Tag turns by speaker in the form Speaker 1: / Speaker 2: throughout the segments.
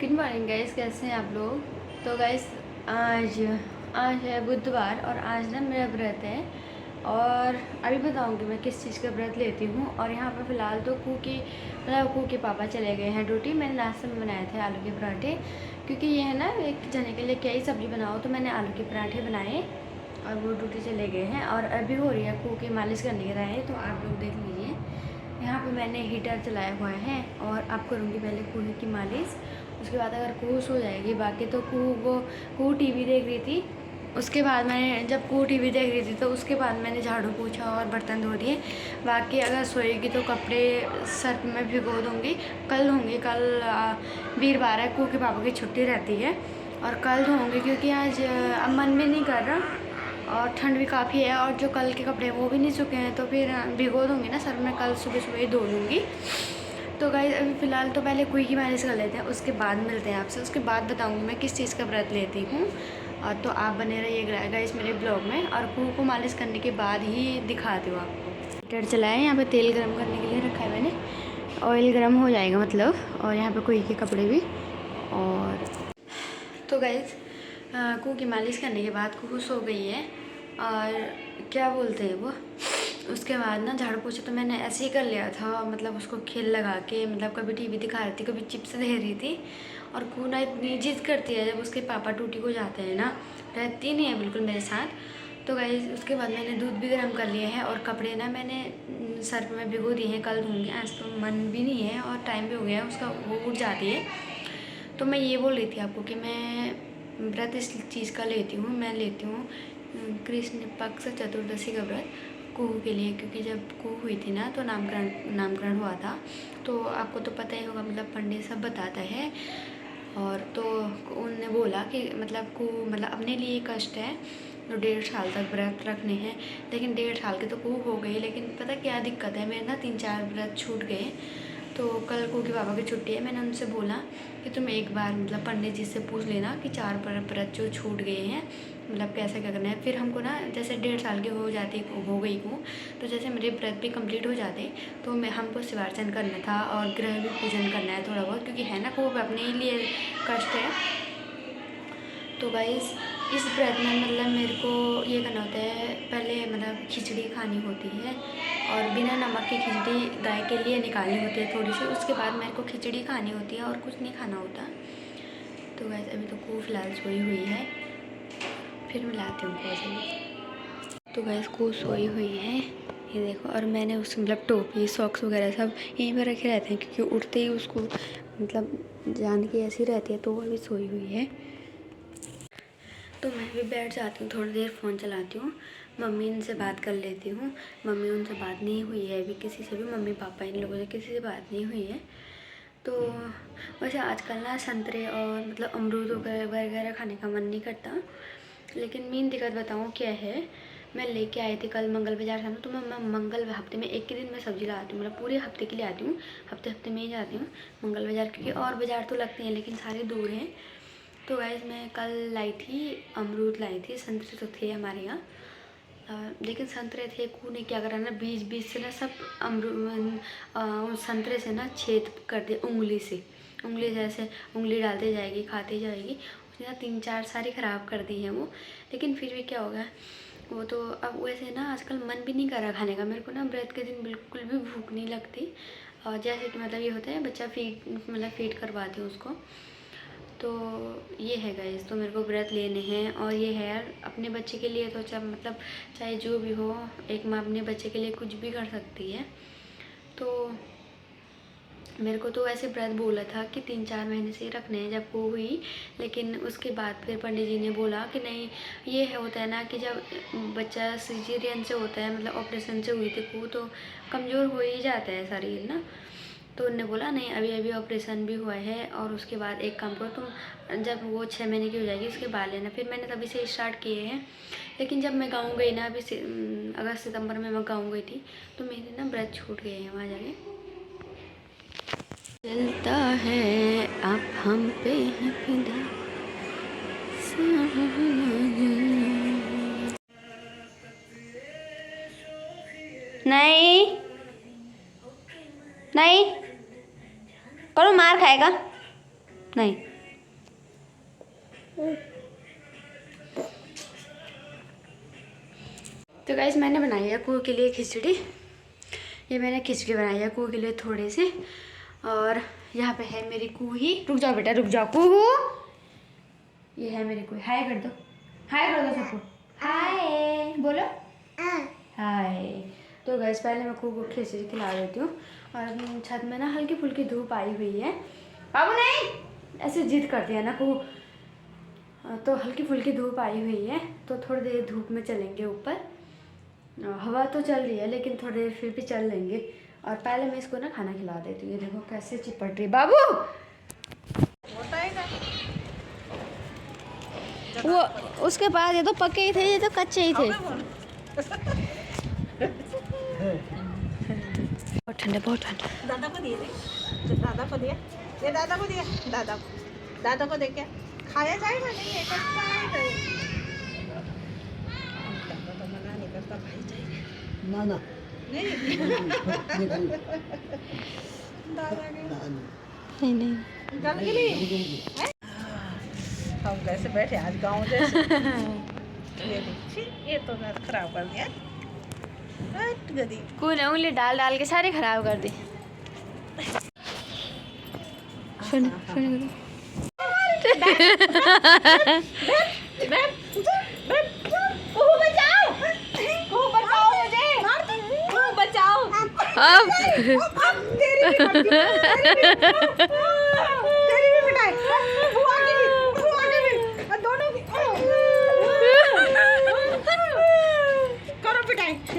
Speaker 1: Good morning guys, कैसे हैं आप लोग। तो गाइस आज आज है बुधवार और आज ना मेरा व्रत है। और अभी बताऊंगी मैं किस चीज़ का व्रत लेती हूँ। और यहाँ पर फ़िलहाल तो कू के पापा चले गए हैं ड्यूटी। मैंने नाश्ते में बनाए थे आलू के पराठे, क्योंकि ये है ना एक जने के लिए क्या ही सब्ज़ी बनाओ, तो मैंने आलू के पराठे बनाए और वो ड्यूटी चले गए हैं। और अभी हो रही है कू की मालिश करने की रहा है, तो आप लोग देख लीजिए। यहाँ पे मैंने हीटर चलाए हुए हैं और अब करूँगी पहले कूह की मालिश। उसके बाद अगर कूह सो जाएगी, बाकी तो कूह टीवी देख रही थी। उसके बाद मैंने जब कूह टीवी देख रही थी तो उसके बाद मैंने झाड़ू पोछा और बर्तन धो दिए। बाकी अगर सोएगी तो कपड़े सर्फ में भिगो दूँगी। कल धोंगी, कल वीरवार है, कूह के पापा की छुट्टी रहती है और कल धोंगी, क्योंकि आज अब मन भी नहीं कर रहा और ठंड भी काफ़ी है। और जो कल के कपड़े हैं वो भी नहीं सूखे हैं, तो फिर भिगो दूँगी ना सर में, कल सुबह सुबह ही धो लूँगी। तो गाइस अभी फ़िलहाल तो पहले कुई की मालिश कर लेते हैं, उसके बाद मिलते हैं आपसे। उसके बाद बताऊँगी मैं किस चीज़ का व्रत लेती हूँ। और तो आप बने रहिएगा गाइस मेरे ब्लॉग में, और कुह को मालिश करने के बाद ही दिखाती हूँ आपको। हीटर चलाया है, यहाँ पे तेल गर्म करने के लिए रखा है मैंने। ऑयल गर्म हो जाएगा मतलब। और यहाँ पे कुई के कपड़े भी। और तो गाइस कुह की मालिश करने के बाद कुह सो गई है। और क्या बोलते हैं वो, उसके बाद ना झाड़ू पोछा तो मैंने ऐसे ही कर लिया था, मतलब उसको खेल लगा के, मतलब कभी टीवी दिखा रही थी, कभी चिप्स दे रही थी। और कुह ना इतनी जिद करती है जब उसके पापा ड्यूटी को जाते हैं ना, रहती नहीं है बिल्कुल मेरे साथ। तो गाइस उसके बाद मैंने दूध भी गर्म कर लिया है और कपड़े ना मैंने सर्फ में भिगो दिए हैं, कल धोंगी। आज तो मन भी नहीं है और टाइम भी हो गया है उसका, वो उठ जाती है। तो मैं ये बोल रही थी आपको कि मैं व्रत इस चीज़ का लेती हूँ, मैं लेती हूँ कृष्ण पक्ष चतुर्दशी का व्रत कुहू के लिए। क्योंकि जब कुहू हुई थी ना तो नामकरण हुआ था, तो आपको तो पता ही होगा, मतलब पंडित सब बताता है। और तो उनने बोला कि मतलब कुहू मतलब अपने लिए कष्ट है, तो 1.5 साल तक व्रत रखने हैं। लेकिन 1.5 साल के तो कुहू हो गई, लेकिन पता क्या दिक्कत है, मेरे ना 3-4 व्रत छूट गए। तो कल कुहू के पापा की छुट्टी है, मैंने उनसे बोला कि तुम एक बार मतलब पंडित जी से पूछ लेना कि 4 व्रत जो छूट गए हैं मतलब कैसे क्या करना है। फिर हमको ना जैसे 1.5 साल की हो गई हूँ, तो जैसे मेरे व्रत भी कंप्लीट हो जाते, तो मैं हमको शिवार्चन करना था और ग्रह भी पूजन करना है थोड़ा बहुत, क्योंकि है ना को अपने ही लिए कष्ट है। तो गाइस इस व्रत में मतलब मेरे को ये करना होता है, पहले मतलब खिचड़ी खानी होती है और बिना नमक की खिचड़ी गाय के लिए निकालनी होती है थोड़ी सी। उसके बाद मेरे को खिचड़ी खानी होती है और कुछ नहीं खाना होता। तो गाइस अभी तो को फिलहाल सोई हुई है, फिर मिलाती हूँ को। तो गाइस को सोई हुई है, ये देखो। और मैंने उस मतलब टोपी सॉक्स वगैरह सब यहीं पर रखे रहते हैं, क्योंकि उठते ही उसको मतलब जान की ऐसी रहती है, तो वो अभी सोई हुई है। तो मैं भी बैठ जाती हूँ, थोड़ी देर फ़ोन चलाती हूँ, मम्मी इनसे बात कर लेती हूँ। मम्मी उनसे बात नहीं हुई है अभी किसी से भी, मम्मी पापा इन लोगों से किसी से बात नहीं हुई है। तो वैसे आजकल ना संतरे और मतलब अमरूद वगैरह खाने का मन नहीं करता। लेकिन मेन दिक्कत बताऊँ क्या है, मैं लेके आई थी कल मंगल बाज़ार से, तो मैं मंगल हफ्ते में एक ही दिन में सब्ज़ी लाती हूँ, मतलब पूरे हफ्ते के लिए आती हूँ, हफ्ते हफ्ते में ही जाती हूँ मंगल बाज़ार, क्योंकि और बाज़ार तो लगते हैं लेकिन सारे दूर हैं। तो गाइस मैं कल लाई थी अमरूद लाई थी, संतरे तो थे हमारे यहाँ, लेकिन संतरे थे, कू ने क्या करा ना, बीच से ना सब संतरे से ना छेद कर दिया उंगली से, उंगली जैसे उंगली डालते जाएगी खाती जाएगी, उसने ना 3-4 सारी ख़राब कर दी है वो। लेकिन फिर भी क्या होगा, वो तो अब वैसे ना आजकल मन भी नहीं कर रहा खाने का मेरे को ना, व्रत के दिन बिल्कुल भी भूख नहीं लगती। और जैसे कि मतलब ये होता है बच्चा फीड करवाती हूँ उसको। तो ये है गाइस, तो मेरे को व्रत लेने हैं। और ये है यार अपने बच्चे के लिए, तो मतलब चाहे जो भी हो, एक माँ अपने बच्चे के लिए कुछ भी कर सकती है। तो मेरे को तो ऐसे व्रत बोला था कि 3-4 महीने से ही रखने हैं जब वो हुई, लेकिन उसके बाद फिर पंडित जी ने बोला कि नहीं, ये होता है ना कि जब बच्चा सिजेरियन से होता है, मतलब ऑपरेशन से हुई थी वो, तो कमज़ोर हो ही जाता है शरीर ना। तो उन्होंने बोला नहीं, अभी अभी ऑपरेशन भी हुआ है, और उसके बाद एक काम करो तुम, जब वो 6 महीने की हो जाएगी उसके बाद लेना। फिर मैंने तभी से स्टार्ट किए हैं। लेकिन जब मैं गाँव गई ना, अभी अगस्त सितंबर में मैं गाँव गई थी, तो मेरे ना व्रत छूट गए हैं वहाँ जाके। चलता है अब हम पे है फिदा, नहीं नहीं करो, मार खाएगा नहीं। तो गाइस मैंने बनाई है कुहू के लिए खिचड़ी। ये मैंने खिचड़ी बनाई है कुहू के लिए थोड़ी सी। और यहाँ पे है मेरी कुही। रुक जाओ बेटा, रुक जाओ कुहू। ये है मेरी कुही। हाय कर दो, हाय कर दो सबको, हाय बोलो हाय। तो गाइस पहले मैं कुहू को खिचड़ी खिला देती हूँ। और छत में ना हल्की फुल्की धूप आई हुई है। बाबू नहीं, ऐसे जिद करती है ना कुहू। तो हल्की फुल्की धूप आई हुई है, तो थोड़ी देर धूप में चलेंगे ऊपर। हवा तो चल रही है लेकिन थोड़ी देर फिर भी चल लेंगे। और पहले मैं इसको ना खाना खिला देती हूँ। ये देखो कैसे चिपट रही। बाबू वो उसके बाद ये तो पके ही थे, ये तो कच्चे ही थे। बहुत ठंडे, बहुत ठंडे।
Speaker 2: दादा को दिए, दादा को दिया, ये दादा को दिया, दादा को दे क्या खाया जाएगा? नहीं है कच्चा है। दादा तो मना नहीं करता भाई जाएगा। ना ना नहीं दादा के
Speaker 1: नहीं
Speaker 2: गल के लिए हम कैसे बैठे आज गाँव जैसे। ये तो मैं खराब कर दिया गदी।
Speaker 1: कौन उंगली डाल डाल के सारे खराब कर दी। सुन सुन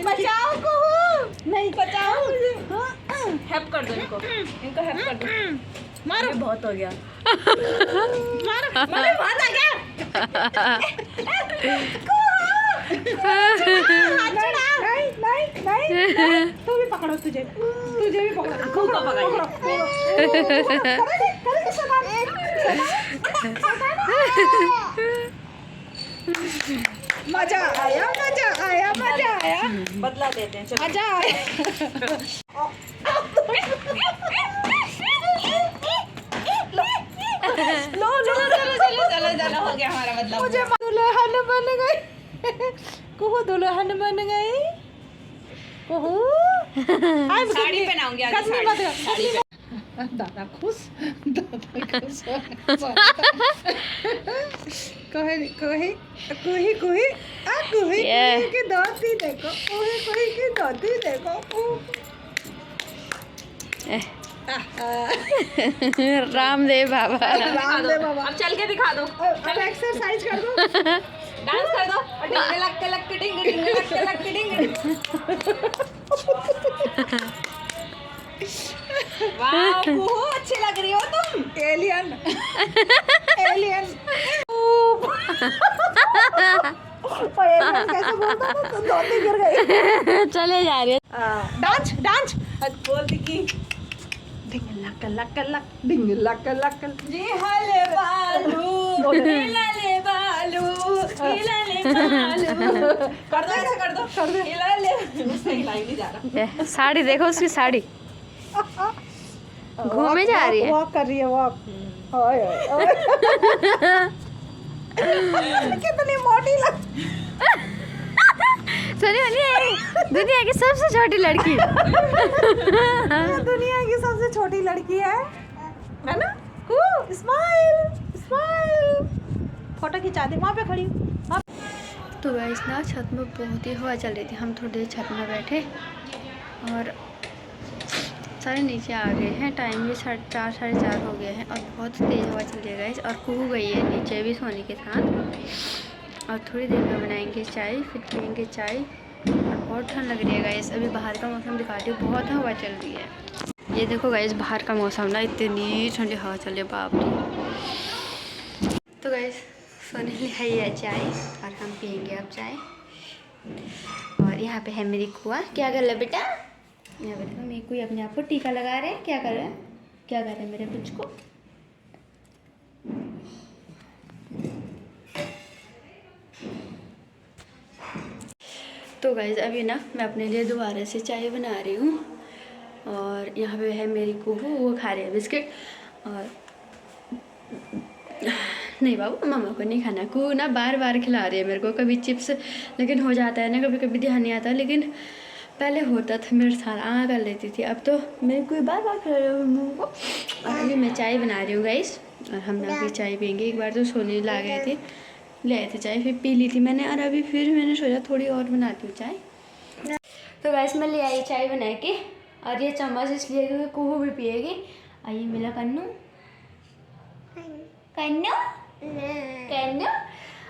Speaker 2: बचाओ को नहीं बचाओ। हेल्प कर दो इनको, इनको हेल्प कर दो। मारो बहुत हो गया। मारो मम्मी बहुत आ गया। नहीं तू भी पकड़ो, तुझे भी पकड़ो। को पकड़ो। मजा आया। बदला देते हैं, मजा आया। चलो हो गया हमारा बदला। मुझे दुल्हन बन गई। कुहू दुल्हन बन गई। कुहू साड़ी पहनाऊंगी आज, साड़ी। दादा खुश कुही की धोती देखो, कुही की धोती देखो।
Speaker 1: रामदेव बाबा।
Speaker 2: अब चल के दिखा दो, अब एक्सरसाइज कर दो, डांस कर दो। डिंग लक लक डिंग डिंग लक डिंग। वाह कुहू अच्छी लग रही हो तुम। एलियन कैसे बोलता था, तुम धोती गिर गई।
Speaker 1: चले जा रही है।
Speaker 2: डांस बोलती की डिंग लक लक जी हले बालू हिलाले बालू कर दो, ऐसा कर दो हिलाले। उससे हिलाई नहीं जा रहा।
Speaker 1: साड़ी देखो उसकी, साड़ी घूमे जा रही है,
Speaker 2: वॉक कर रही है, वॉक। कितनी मोटी लग।
Speaker 1: दुनिया की सबसे छोटी लड़की।
Speaker 2: दुनिया की सबसे छोटी लड़की है ना? स्माइल। फोटो खिंचा दे, वहाँ पे खड़ी।
Speaker 1: तो गाइस ना छत में बहुत ही हवा चल रही थी। हम थोड़ी देर छत में बैठे और सारे नीचे आ गए हैं। टाइम भी 4 साढ़े 4 हो गए हैं और बहुत तेज़ हवा चल रही है गाइस। और कुहू गई है नीचे भी सोने के साथ। और थोड़ी देर में बनाएंगे चाय, फिर पियेंगे चाय। और बहुत ठंड लग रही है गाइस। अभी बाहर का मौसम दिखाती हूँ, बहुत हवा चल रही है। ये देखो गाइस बाहर का मौसम ना, इतनी ठंडी हवा चल रही है, बाप रे। तो गाइस सोने ले आई है चाय और हम पियेंगे अब चाय। और यहाँ पे है मेरी कुआ। क्या कर रहे बेटा? यहाँ पे देखो मेरी कोई अपने आप को टीका लगा रहे हैं। क्या कर रहे हैं मेरे बच्चे को? तो गाइस अभी ना मैं अपने लिए दोबारा से चाय बना रही हूँ। और यहाँ पे है मेरी कुहू, वो खा रही है बिस्किट। और नहीं बाबू मामा को नहीं खाना। कू ना बार बार खिला रही है मेरे को, कभी चिप्स, लेकिन हो जाता है ना कभी कभी ध्यान नहीं आता, लेकिन पहले होता था मेरे साथ, कर लेती थी, अब तो मेरे को बार बार खिला रही है मम्मी को। और अभी मैं चाय बना रही हूँ गाइस, और हम ना अभी चाय पियेंगे। एक बार तो सोने ला गए थे, ले आए थे चाय, फिर पी ली थी मैंने, और अभी फिर मैंने सोचा थोड़ी और बनाती हूँ चाय। तो गाइस मैं ले आई चाय बना के, और ये चम्मच इसलिए क्योंकि कुहू भी पिएगी। आइए मिला कन्नू कन्नू कन्नू।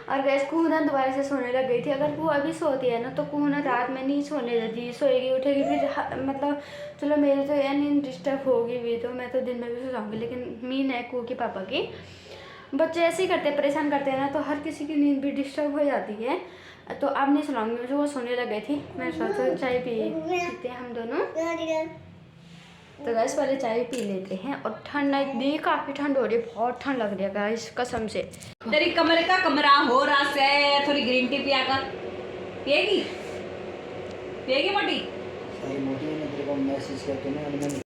Speaker 1: और गैस कुहू ना दोबारा से सोने लग गई थी। अगर कुहू अभी सोती है ना तो कुहू ना रात में नहीं सोने देती, सोएगी उठेगी फिर मतलब चलो मेरी तो यार नींद डिस्टर्ब होगी भी, तो मैं तो दिन में भी सो जाऊँगी, लेकिन मीन है कुहू के पापा की। बच्चे ऐसे ही करते हैं, परेशान करते हैं ना, तो हर किसी की नींद भी डिस्टर्ब हो जाती है। तो अब नहीं सुनाऊंगी, मुझे वो सोने लग गई थी, मैं सोचा चाय पीते हैं हम दोनों। तो गैस पहले चाय पी लेते हैं। और ठंड इतनी काफ़ी ठंड हो रही है, बहुत ठंड लग रही है गाइस कसम से।
Speaker 2: तेरी कमरे का कमरा हो रहा से, थोड़ी ग्रीन टी पिया कर। पिएगी पिएगी मोटी।
Speaker 3: सारी मोटी ने तेरे को मैसेज करके ना